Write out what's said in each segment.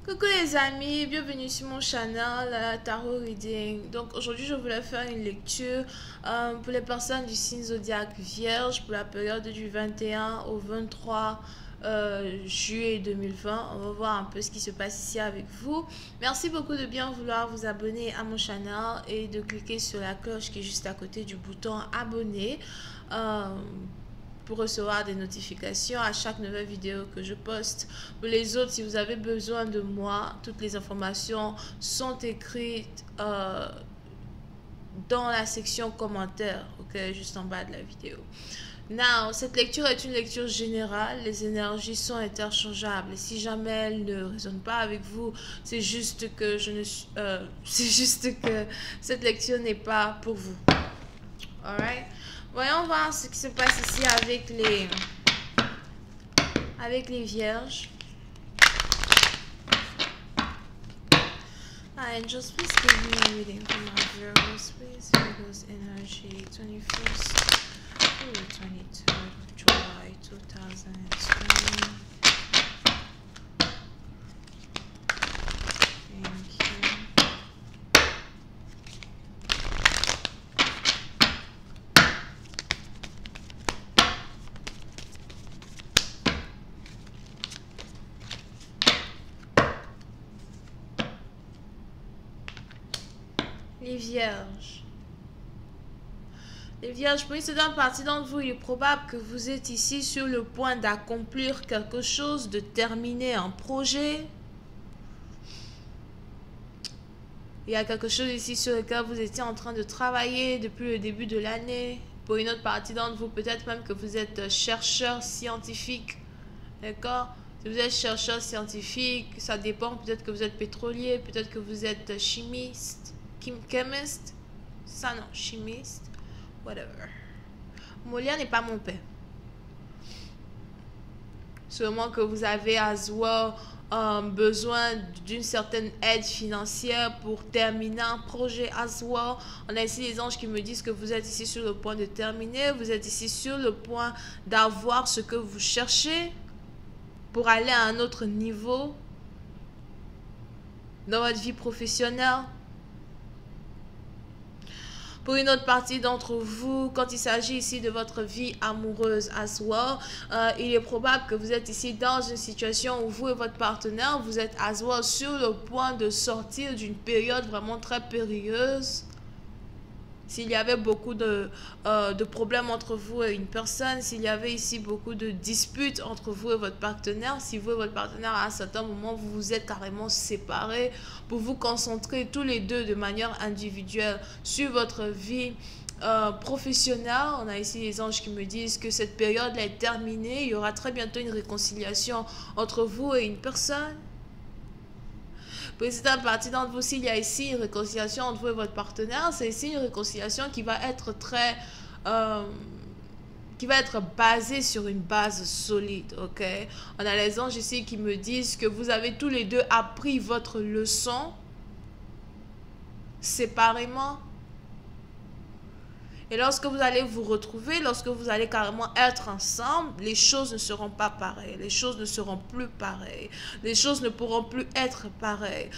Coucou les amis, bienvenue sur mon channel Tarot Reading. Donc aujourd'hui je voulais faire une lecture pour les personnes du signe zodiaque Vierge pour la période du 21 au 23 juillet 2020. On va voir un peu ce qui se passe ici avec vous. Merci beaucoup de bien vouloir vous abonner à mon channel et de cliquer sur la cloche qui est juste à côté du bouton abonner. Pour recevoir des notifications à chaque nouvelle vidéo que je poste. Pour les autres, si vous avez besoin de moi, toutes les informations sont écrites dans la section commentaires, ok, juste en bas de la vidéo. Now, cette lecture est une lecture générale, les énergies sont interchangeables. Si jamais elles ne résonnent pas avec vous, c'est juste que c'est juste que cette lecture n'est pas pour vous. Alright? Voyons voir ce qui se passe ici avec les vierges. Angels, please give me a reading for my Virgos, please. Virgos energy, 21st to 23rd of July 2020. Thank you. Les vierges. Les vierges, pour une certaine partie d'entre vous, il est probable que vous êtes ici sur le point d'accomplir quelque chose, de terminer un projet. Il y a quelque chose ici sur lequel vous étiez en train de travailler depuis le début de l'année. Pour une autre partie d'entre vous, peut-être même que vous êtes chercheur scientifique. D'accord? Si vous êtes chercheur scientifique, ça dépend. Peut-être que vous êtes pétrolier, peut-être que vous êtes chimiste. Chemist, ça non, chimiste, whatever. Molière n'est pas mon père. Seulement que vous avez as well besoin d'une certaine aide financière pour terminer un projet as well. On a ici les anges qui me disent que vous êtes ici sur le point de terminer, vous êtes ici sur le point d'avoir ce que vous cherchez pour aller à un autre niveau dans votre vie professionnelle. Pour une autre partie d'entre vous, quand il s'agit ici de votre vie amoureuse as well, il est probable que vous êtes ici dans une situation où vous et votre partenaire, vous êtes as well sur le point de sortir d'une période vraiment très périlleuse. S'il y avait beaucoup de problèmes entre vous et une personne, s'il y avait ici beaucoup de disputes entre vous et votre partenaire, si vous et votre partenaire à un certain moment vous vous êtes carrément séparés pour vous concentrer tous les deux de manière individuelle sur votre vie professionnelle. On a ici les anges qui me disent que cette période est terminée, il y aura très bientôt une réconciliation entre vous et une personne. Pour certaines parties d'entre vous, s'il y a ici une réconciliation entre vous et votre partenaire, c'est ici une réconciliation qui va être qui va être basée sur une base solide, ok? On a les anges ici qui me disent que vous avez tous les deux appris votre leçon séparément. Et lorsque vous allez vous retrouver, lorsque vous allez carrément être ensemble, les choses ne seront pas pareilles. Les choses ne seront plus pareilles. Les choses ne pourront plus être pareilles.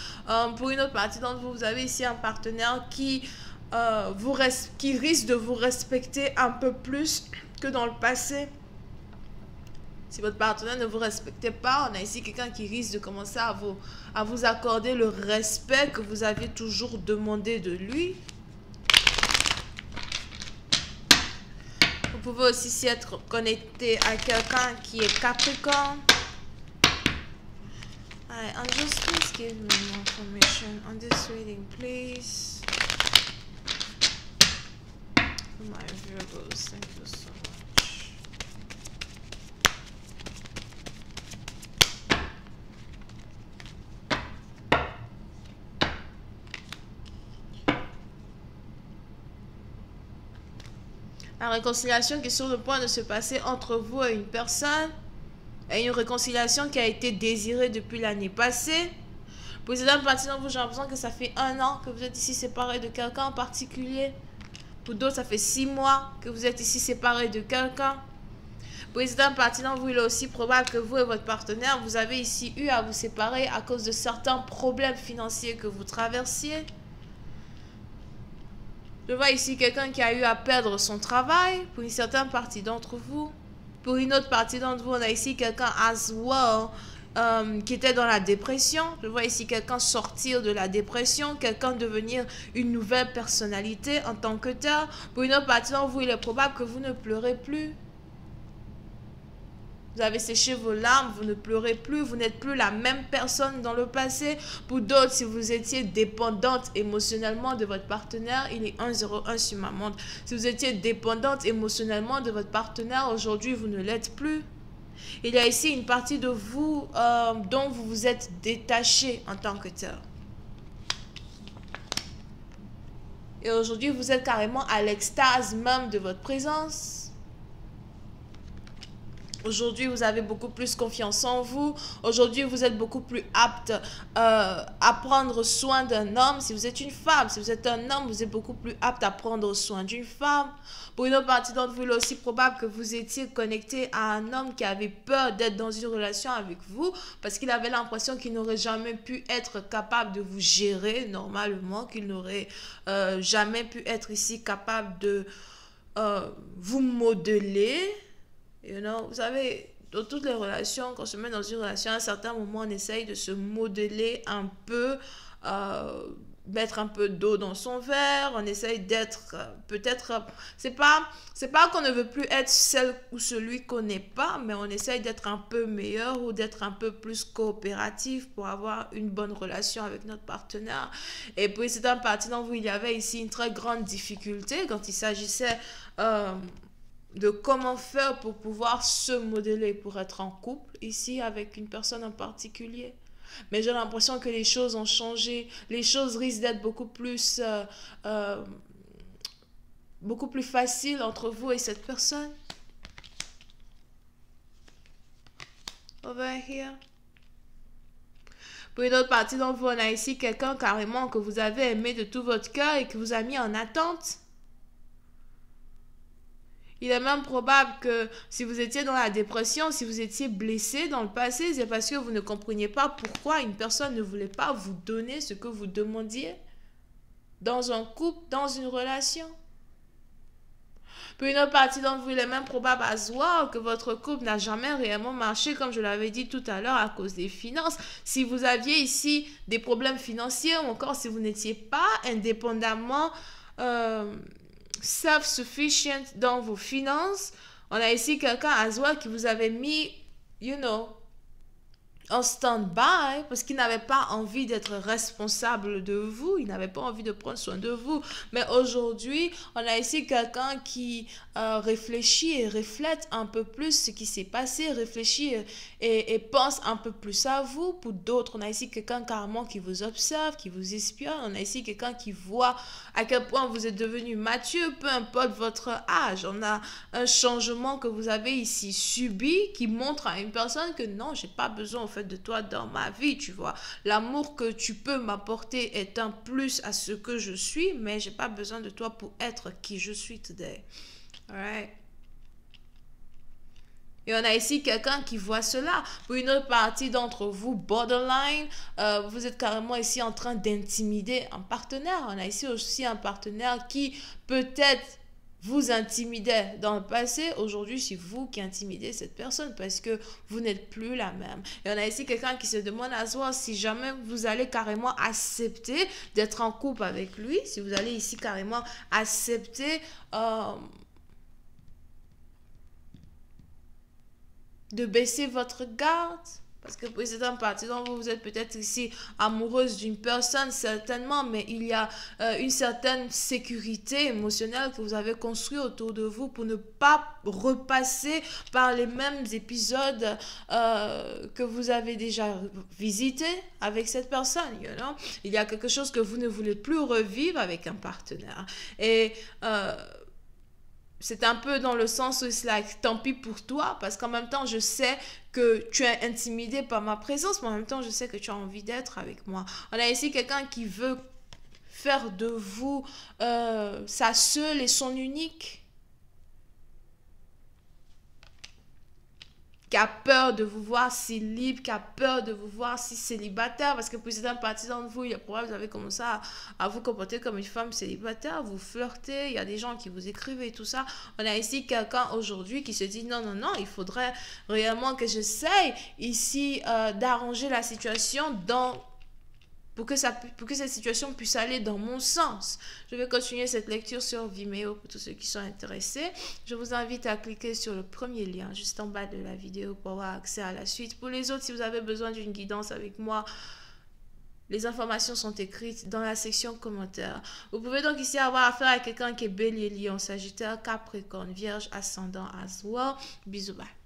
Pour une autre partie d'entre vous, vous avez ici un partenaire qui risque de vous respecter un peu plus que dans le passé. Si votre partenaire ne vous respectait pas, on a ici quelqu'un qui risque de commencer à vous accorder le respect que vous aviez toujours demandé de lui. Vous pouvez aussi s'y être connecté à quelqu'un qui est Capricorne. Alright, just please give me more information on this reading, please. My Virgos, thank you so much. La réconciliation qui est sur le point de se passer entre vous et une personne est une réconciliation qui a été désirée depuis l'année passée. Pour certaines parties d'entre vous, j'ai l'impression que ça fait 1 an que vous êtes ici séparés de quelqu'un en particulier. Pour d'autres, ça fait 6 mois que vous êtes ici séparés de quelqu'un. Pour certains parties d'entre vous, il est aussi probable que vous et votre partenaire, vous avez ici eu à vous séparer à cause de certains problèmes financiers que vous traversiez. Je vois ici quelqu'un qui a eu à perdre son travail pour une certaine partie d'entre vous. Pour une autre partie d'entre vous, on a ici quelqu'un as well qui était dans la dépression. Je vois ici quelqu'un sortir de la dépression, quelqu'un devenir une nouvelle personnalité en tant que tel. Pour une autre partie d'entre vous, il est probable que vous ne pleurez plus. Vous avez séché vos larmes, vous ne pleurez plus, vous n'êtes plus la même personne dans le passé. Pour d'autres, si vous étiez dépendante émotionnellement de votre partenaire, il est 101 sur ma montre. Si vous étiez dépendante émotionnellement de votre partenaire, aujourd'hui, vous ne l'êtes plus. Il y a ici une partie de vous dont vous vous êtes détaché en tant que tel. Et aujourd'hui, vous êtes carrément à l'extase même de votre présence. Aujourd'hui, vous avez beaucoup plus confiance en vous. Aujourd'hui, vous êtes beaucoup plus apte à prendre soin d'un homme. Si vous êtes une femme, si vous êtes un homme, vous êtes beaucoup plus apte à prendre soin d'une femme. Pour une autre partie d'entre vous, il est aussi probable que vous étiez connecté à un homme qui avait peur d'être dans une relation avec vous parce qu'il avait l'impression qu'il n'aurait jamais pu être capable de vous gérer normalement, qu'il n'aurait jamais pu être ici capable de vous modeler. You know, vous savez, dans toutes les relations, quand on se met dans une relation, à un certain moment, on essaye de se modeler un peu, mettre un peu d'eau dans son verre, on essaye d'être peut-être, c'est pas qu'on ne veut plus être celle ou celui qu'on n'est pas, mais on essaye d'être un peu meilleur ou d'être un peu plus coopératif pour avoir une bonne relation avec notre partenaire. Et puis c'est un parti dans vous, il y avait ici une très grande difficulté quand il s'agissait de comment faire pour pouvoir se modeler, pour être en couple ici avec une personne en particulier. Mais j'ai l'impression que les choses ont changé. Les choses risquent d'être beaucoup plus faciles entre vous et cette personne. Over here. Pour une autre partie d'entre vous, on a ici quelqu'un carrément que vous avez aimé de tout votre cœur et que vous a mis en attente. Il est même probable que si vous étiez dans la dépression, si vous étiez blessé dans le passé, c'est parce que vous ne compreniez pas pourquoi une personne ne voulait pas vous donner ce que vous demandiez dans un couple, dans une relation. Pour une autre partie d'entre vous, il est même probable à voir que votre couple n'a jamais réellement marché, comme je l'avais dit tout à l'heure, à cause des finances. Si vous aviez ici des problèmes financiers ou encore si vous n'étiez pas indépendamment self-sufficient dans vos finances, on a ici quelqu'un à soi qui vous avait mis, en stand-by parce qu'il n'avait pas envie d'être responsable de vous, il n'avait pas envie de prendre soin de vous. Mais aujourd'hui, on a ici quelqu'un qui réfléchit et reflète un peu plus ce qui s'est passé, réfléchit et pense un peu plus à vous. Pour d'autres, on a ici quelqu'un carrément qui vous observe, qui vous espionne. On a ici quelqu'un qui voit à quel point vous êtes devenu mature, peu importe votre âge. On a un changement que vous avez ici subi qui montre à une personne que non, j'ai pas besoin en fait de toi dans ma vie, tu vois. L'amour que tu peux m'apporter est un plus à ce que je suis, mais j'ai pas besoin de toi pour être qui je suis today. Alright. Et on a ici quelqu'un qui voit cela. Pour une autre partie d'entre vous, borderline, vous êtes carrément ici en train d'intimider un partenaire. On a ici aussi un partenaire qui peut-être vous intimidait dans le passé. Aujourd'hui, c'est vous qui intimidez cette personne parce que vous n'êtes plus la même. Et on a ici quelqu'un qui se demande à soi si jamais vous allez carrément accepter d'être en couple avec lui, si vous allez ici carrément accepter de baisser votre garde. Parce que pour certaines parties dont vous êtes peut-être ici amoureuse d'une personne, certainement, mais il y a une certaine sécurité émotionnelle que vous avez construite autour de vous pour ne pas repasser par les mêmes épisodes que vous avez déjà visités avec cette personne. Il y a quelque chose que vous ne voulez plus revivre avec un partenaire. Et c'est un peu dans le sens où c'est like, tant pis pour toi, parce qu'en même temps, je sais que tu es intimidé par ma présence, mais en même temps, je sais que tu as envie d'être avec moi. On a ici quelqu'un qui veut faire de vous sa seule et son unique. qui a peur de vous voir si libre, qui a peur de vous voir si célibataire, parce que pour certaines parties d'entre vous, il est probable que vous avez commencé à vous comporter comme une femme célibataire, vous flirtez, il y a des gens qui vous écrivent et tout ça. On a ici quelqu'un aujourd'hui qui se dit non, non, non, il faudrait réellement que j'essaye ici d'arranger la situation pour que cette situation puisse aller dans mon sens. Je vais continuer cette lecture sur Vimeo pour tous ceux qui sont intéressés. Je vous invite à cliquer sur le premier lien juste en bas de la vidéo pour avoir accès à la suite. Pour les autres, si vous avez besoin d'une guidance avec moi, les informations sont écrites dans la section commentaires. Vous pouvez donc ici avoir affaire à quelqu'un qui est Bélier, Lion, Sagittaire, Capricorne, Vierge, Ascendant, As well. Bisous, bye.